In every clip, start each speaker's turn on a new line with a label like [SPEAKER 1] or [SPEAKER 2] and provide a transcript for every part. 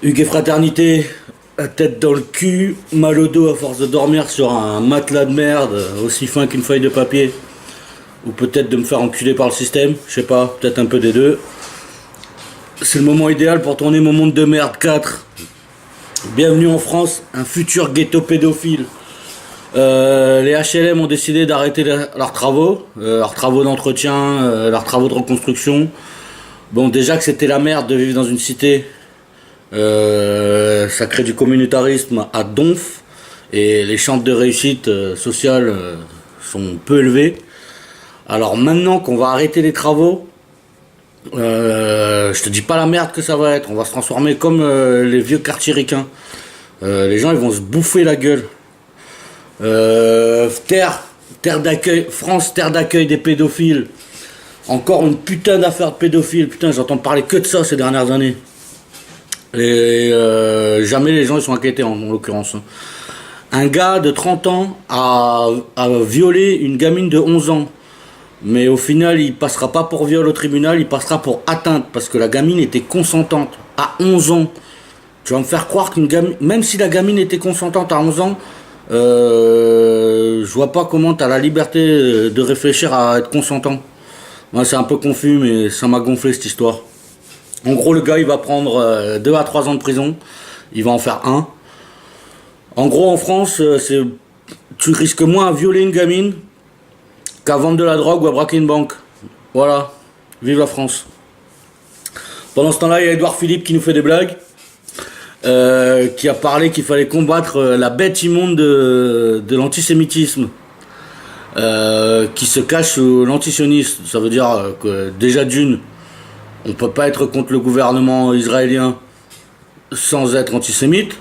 [SPEAKER 1] Hugues et fraternité, la tête dans le cul, mal au dos à force de dormir sur un matelas de merde aussi fin qu'une feuille de papier. Ou peut-être de me faire enculer par le système, je sais pas, peut-être un peu des deux. C'est le moment idéal pour tourner mon monde de merde 4. Bienvenue en France, un futur ghetto pédophile. Les HLM ont décidé d'arrêter leurs travaux d'entretien, leurs travaux de reconstruction. Bon, déjà que c'était la merde de vivre dans une cité, ça crée du communautarisme à donf et les chances de réussite sociale sont peu élevées. Alors maintenant qu'on va arrêter les travaux, je te dis pas la merde que ça va être. On va se transformer comme les vieux quartiers ricains. Les gens ils vont se bouffer la gueule. Terre d'accueil, France, terre d'accueil des pédophiles. Encore une putain d'affaire de pédophiles. Putain, j'entends parler que de ça ces dernières années. Et jamais les gens ils sont inquiétés en l'occurrence. Un gars de 30 ans a violé une gamine de 11 ans. Mais au final, il passera pas pour viol au tribunal, il passera pour atteinte. Parce que la gamine était consentante à 11 ans. Tu vas me faire croire qu'une gamine, même si la gamine était consentante à 11 ans, je vois pas comment tu as la liberté de réfléchir à être consentant. Moi, c'est un peu confus, mais ça m'a gonflé cette histoire. En gros, le gars, il va prendre 2 à 3 ans de prison. Il va en faire un. En gros, en France, tu risques moins à violer une gamine qu'à vendre de la drogue ou à braquer une banque. Voilà. Vive la France. Pendant ce temps-là, il y a Édouard Philippe qui nous fait des blagues. Qui a parlé qu'il fallait combattre la bête immonde de l'antisémitisme. Qui se cache sous l'antisionisme. Ça veut dire que déjà d'une, on peut pas être contre le gouvernement israélien sans être antisémite.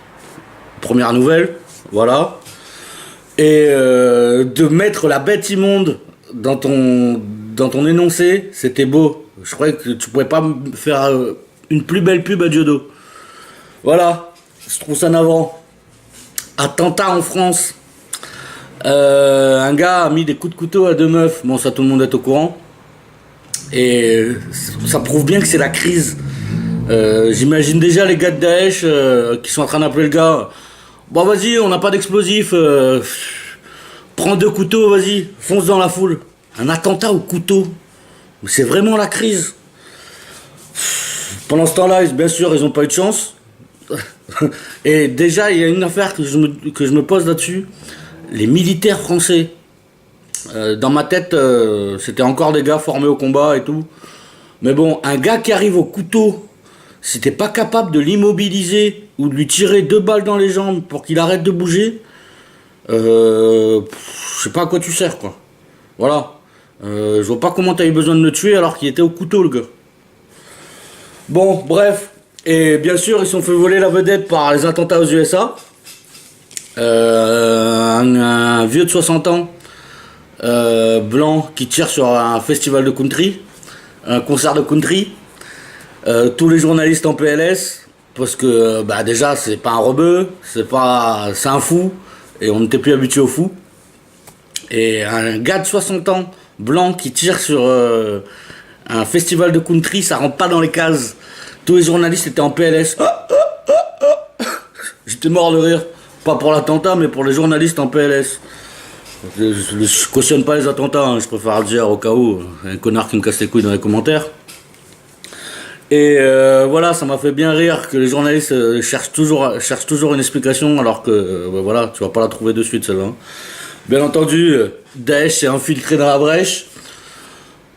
[SPEAKER 1] Première nouvelle, voilà. Et de mettre la bête immonde dans ton énoncé, c'était beau. Je croyais que tu pouvais pas faire une plus belle pub à Diodo. Voilà, je trouve ça navrant. Attentat en France. Un gars a mis des coups de couteau à 2 meufs. Bon, ça tout le monde est au courant. Et ça prouve bien que c'est la crise. J'imagine déjà les gars de Daesh qui sont en train d'appeler le gars. Bon, vas-y, on n'a pas d'explosifs. Prends 2 couteaux, vas-y, fonce dans la foule. Un attentat au couteau. C'est vraiment la crise. Pendant ce temps-là, bien sûr, ils n'ont pas eu de chance. Et déjà, il y a une affaire que je me pose là-dessus. Les militaires français. Dans ma tête, c'était encore des gars formés au combat et tout. Mais bon, un gars qui arrive au couteau, si t'es pas capable de l'immobiliser ou de lui tirer 2 balles dans les jambes pour qu'il arrête de bouger, je sais pas à quoi tu sers, quoi. Voilà. Je vois pas comment t'as eu besoin de le tuer alors qu'il était au couteau, le gars. Bon, bref. Et bien sûr, ils se sont fait voler la vedette par les attentats aux USA. Un vieux de 60 ans, blanc, qui tire sur un festival de country, un concert de country. Tous les journalistes en PLS, parce que bah déjà c'est pas un rebeu, c'est un fou, et on n'était plus habitué aux fous. Et un gars de 60 ans, blanc, qui tire sur un festival de country, ça rentre pas dans les cases. Tous les journalistes étaient en PLS. J'étais mort de rire. Pas pour l'attentat, mais pour les journalistes en PLS. Je cautionne pas les attentats, hein, je préfère le dire au cas où. Un connard qui me casse les couilles dans les commentaires. Et voilà, ça m'a fait bien rire que les journalistes cherchent toujours une explication, alors que voilà, tu vas pas la trouver de suite celle-là. Bien entendu, Daesh s'est infiltré dans la brèche.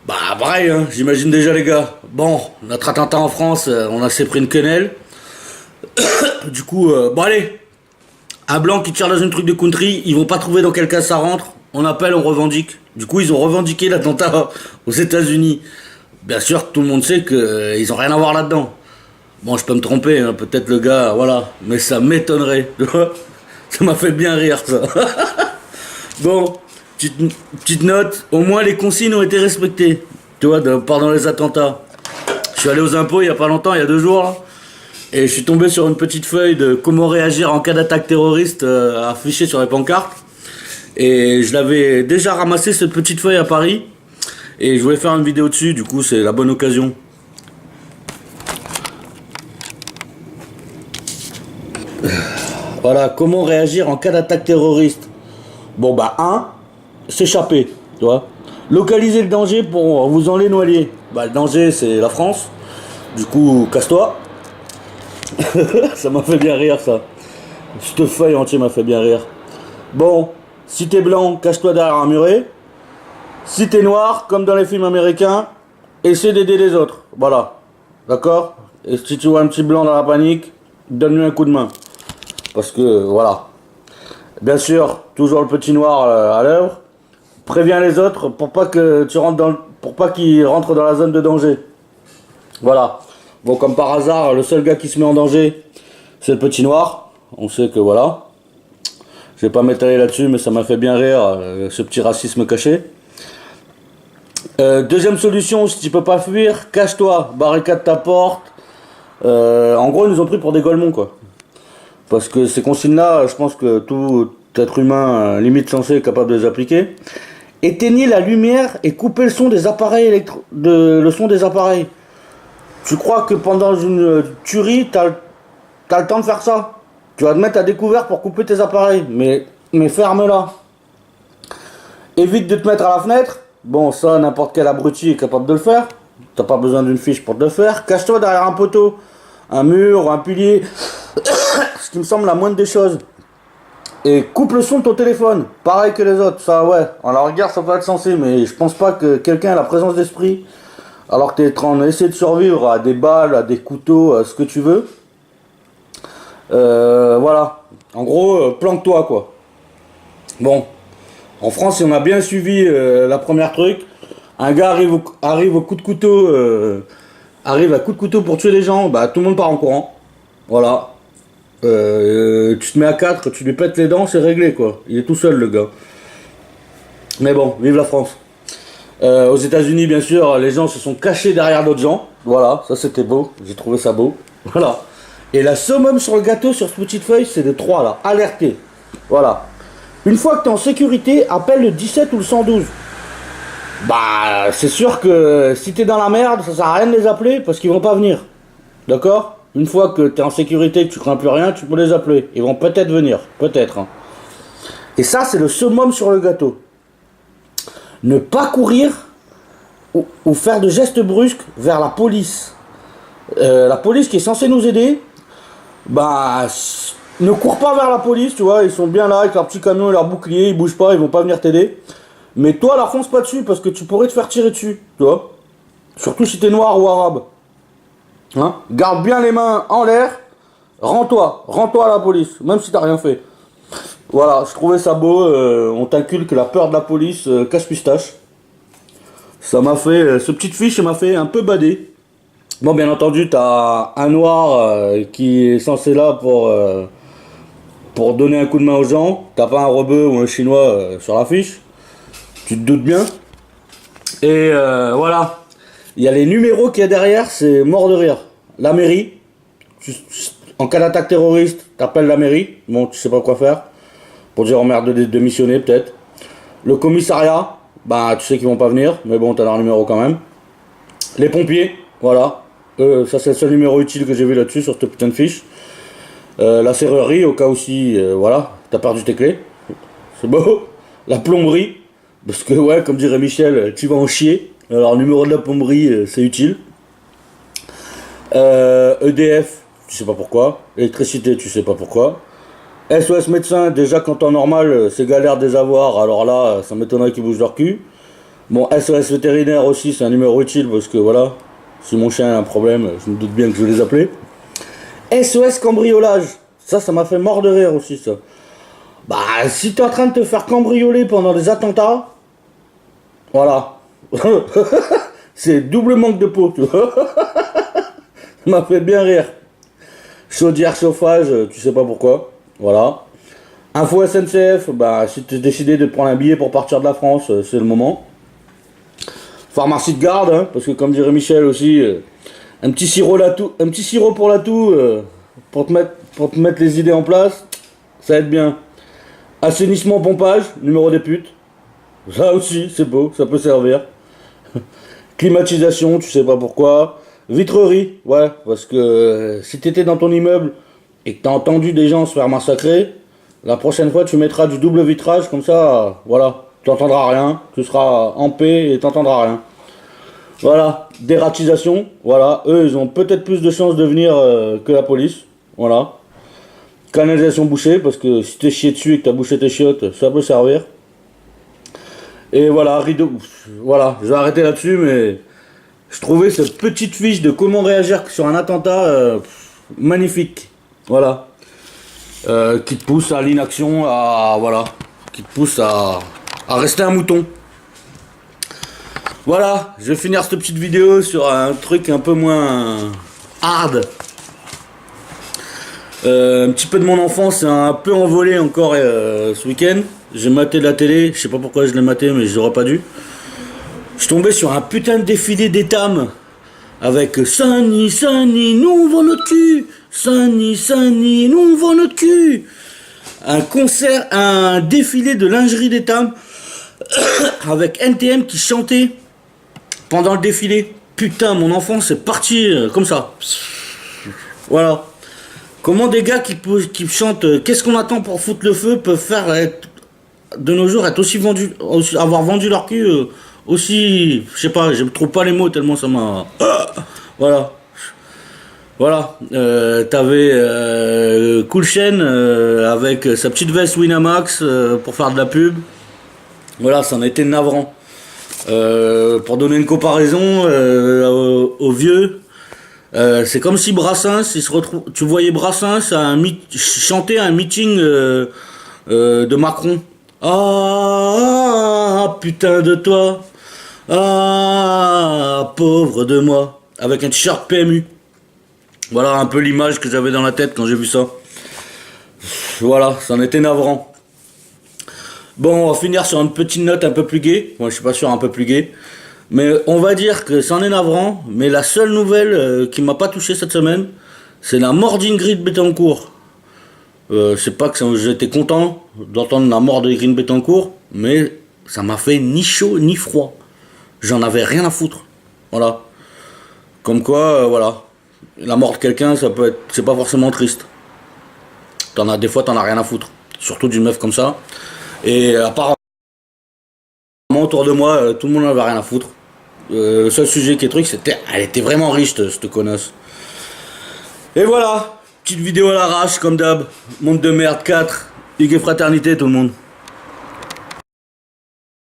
[SPEAKER 1] Bah pareil, hein, j'imagine déjà les gars. Bon, notre attentat en France, on a assez pris une quenelle. Du coup, bon allez, un blanc qui tire dans une truc de country, ils vont pas trouver dans quel cas ça rentre. On appelle, on revendique. Du coup, ils ont revendiqué l'attentat aux États-Unis. Bien sûr, tout le monde sait qu'ils ont rien à voir là-dedans. Bon, je peux me tromper, hein, peut-être le gars, voilà, mais ça m'étonnerait. Ça m'a fait bien rire, ça. Bon, petite note, au moins les consignes ont été respectées, tu vois, pendant les attentats. Je suis allé aux impôts il y a pas longtemps, il y a 2 jours, là, et je suis tombé sur une petite feuille de comment réagir en cas d'attaque terroriste affichée sur les pancartes. Et je l'avais déjà ramassé cette petite feuille à Paris, et je voulais faire une vidéo dessus, du coup c'est la bonne occasion. Voilà, comment réagir en cas d'attaque terroriste? Bon bah s'échapper, tu vois. Localiser le danger pour vous en les noyer. Bah le danger c'est la France. Du coup, casse-toi. Ça m'a fait bien rire ça. Cette feuille entière m'a fait bien rire. Bon, si t'es blanc, cache-toi derrière un muret. Si t'es noir, comme dans les films américains, essaie d'aider les autres. Voilà. D'accord? Et si tu vois un petit blanc dans la panique, donne-lui un coup de main. Parce que, voilà. Bien sûr, toujours le petit noir à l'œuvre. Préviens les autres pour pas que tu rentres pour pas qu'ils rentrent dans la zone de danger. Voilà. Bon, comme par hasard, le seul gars qui se met en danger, c'est le petit noir. On sait que voilà. Je vais pas m'étaler là-dessus, mais ça m'a fait bien rire, ce petit racisme caché. Deuxième solution, si tu peux pas fuir, cache-toi, barricade ta porte. En gros, ils nous ont pris pour des golemons, quoi. Parce que ces consignes-là, je pense que tout être humain, limite sensé, est capable de les appliquer. Éteignez la lumière et coupez le son des appareils le son des appareils. Tu crois que pendant une tuerie, t'as le temps de faire ça? Tu vas te mettre à découvert pour couper tes appareils, mais ferme-la. Évite de te mettre à la fenêtre. Bon, ça, n'importe quel abruti est capable de le faire. T'as pas besoin d'une fiche pour te le faire. Cache-toi derrière un poteau, un mur, un pilier. Ce qui me semble la moindre des choses. Et coupe le son de ton téléphone. Pareil que les autres. Ça, ouais. En la regarde, ça peut être sensé, mais je pense pas que quelqu'un ait la présence d'esprit, alors que t'es en train d'essayer de survivre à des balles, à des couteaux, à ce que tu veux. Voilà. En gros, planque-toi, quoi. Bon. En France, on a bien suivi la première truc. Un gars arrive au coup de couteau, arrive à coup de couteau pour tuer les gens, bah tout le monde part en courant. Voilà. Tu te mets à 4, tu lui pètes les dents, c'est réglé quoi. Il est tout seul le gars. Mais bon, vive la France. Aux États-Unis, bien sûr, les gens se sont cachés derrière d'autres gens. Voilà, ça c'était beau, j'ai trouvé ça beau. Voilà. Et la summum sur le gâteau, sur cette petite feuille, c'est de 3 là. Alerté. Voilà. Une fois que tu es en sécurité, appelle le 17 ou le 112. Bah, c'est sûr que si tu es dans la merde, ça sert à rien de les appeler parce qu'ils vont pas venir. D'accord? Une fois que tu es en sécurité, que tu crains plus rien, tu peux les appeler. Ils vont peut-être venir. Peut-être. Hein. Et ça, c'est le summum sur le gâteau. Ne pas courir ou faire de gestes brusques vers la police. La police qui est censée nous aider, bah... Ne cours pas vers la police, tu vois, ils sont bien là avec leur petit camion et leur bouclier, ils bougent pas, ils vont pas venir t'aider. Mais toi, leur fonce pas dessus parce que tu pourrais te faire tirer dessus, tu vois. Surtout si t'es noir ou arabe. Hein? Garde bien les mains en l'air, rends-toi à la police, même si t'as rien fait. Voilà, je trouvais ça beau, on t'inculque la peur de la police, cache-pistache. Ça m'a fait, ce petite fiche m'a fait un peu bader. Bon, bien entendu, t'as un noir qui est censé là pour donner un coup de main aux gens. T'as pas un rebeu ou un chinois sur la fiche. Tu te doutes bien. Et voilà. Il y a les numéros qu'il y a derrière, c'est mort de rire. La mairie. En cas d'attaque terroriste, t'appelles la mairie. Bon, tu sais pas quoi faire. Pour dire en merde de démissionner peut-être. Le commissariat. Bah, tu sais qu'ils vont pas venir. Mais bon, t'as leur numéro quand même. Les pompiers. Voilà. Ça, c'est le seul numéro utile que j'ai vu là-dessus sur cette putain de fiche. La serrurerie, au cas où si, voilà, t'as perdu tes clés. C'est beau. La plomberie, parce que, ouais, comme dirait Michel, tu vas en chier. Alors, le numéro de la plomberie, c'est utile. EDF, tu sais pas pourquoi. Électricité, tu sais pas pourquoi. SOS médecin, déjà quand en normal, c'est galère de les avoir. Alors là, ça m'étonnerait qu'ils bougent leur cul. Bon, SOS vétérinaire aussi, c'est un numéro utile parce que, voilà, si mon chien a un problème, je me doute bien que je vais les appeler. SOS cambriolage. Ça m'a fait mort de rire aussi, ça. Bah, si t'es en train de te faire cambrioler pendant des attentats, voilà. C'est double manque de peau, tu vois. Ça m'a fait bien rire. Chaudière, chauffage, tu sais pas pourquoi. Voilà. Info SNCF, bah, si tu as décidé de prendre un billet pour partir de la France, c'est le moment. Pharmacie de garde, hein, parce que comme dirait Michel aussi, un petit sirop pour la toux, pour te mettre les idées en place, ça aide bien. Assainissement, pompage, numéro des putes. Ça aussi, c'est beau, ça peut servir. Climatisation, tu sais pas pourquoi. Vitrerie, ouais, parce que si t'étais dans ton immeuble et que t'as entendu des gens se faire massacrer, la prochaine fois tu mettras du double vitrage, comme ça, voilà, tu n'entendras rien, tu seras en paix et t'entendras rien. Voilà, dératisation, voilà, eux ils ont peut-être plus de chances de venir que la police, voilà. Canalisation bouchée, parce que si t'es chié dessus et que t'as bouché tes chiottes, ça peut servir. Et voilà, rideau, voilà, je vais arrêter là-dessus, mais je trouvais cette petite fiche de comment réagir sur un attentat magnifique, voilà. Qui te pousse à l'inaction, à, voilà, qui te pousse à rester un mouton. Voilà, je vais finir cette petite vidéo sur un truc un peu moins hard. Un petit peu de mon enfance, un peu envolé encore ce week-end. J'ai maté de la télé, je sais pas pourquoi je l'ai maté, mais j'aurais pas dû. Je suis tombé sur un putain de défilé d'étam avec Sunny, Sunny, nous on vend notre cul. Sunny, Sunny, nous on vend notre cul. Un concert, un défilé de lingerie d'étam avec NTM qui chantait pendant le défilé. Putain, mon enfance est parti comme ça. Voilà. Comment des gars qui chantent Qu'est-ce qu'on attend pour foutre le feu peuvent faire de nos jours être aussi vendus, avoir vendu leur cul aussi, je sais pas, je trouve pas les mots tellement ça m'a. Voilà. Voilà. T'avais Cool Chain avec sa petite veste Winamax pour faire de la pub. Voilà, ça en a été navrant. Pour donner une comparaison aux vieux. C'est comme si Brassens, tu voyais Brassens chanter à un meeting de Macron. Ah, putain de toi. Ah, pauvre de moi. Avec un t-shirt PMU. Voilà un peu l'image que j'avais dans la tête quand j'ai vu ça. Voilà, ça en était navrant. Bon, on va finir sur une petite note un peu plus gaie. Moi, je suis pas sûr, un peu plus gaie. Mais on va dire que c'en est navrant, mais la seule nouvelle qui m'a pas touché cette semaine, c'est la mort d'Ingrid Betancourt. C'est pas que j'étais content d'entendre la mort d'Ingrid Betancourt, mais ça m'a fait ni chaud ni froid. J'en avais rien à foutre. Voilà. Comme quoi, voilà. La mort de quelqu'un, c'est pas forcément triste. Des fois, t'en as rien à foutre. Surtout d'une meuf comme ça. Et apparemment, autour de moi, tout le monde n'en avait rien à foutre. Le seul sujet qui est truc, elle était vraiment riche, cette connasse. Et voilà, petite vidéo à l'arrache, comme d'hab. Monde de merde 4, Hugues et fraternité, tout le monde.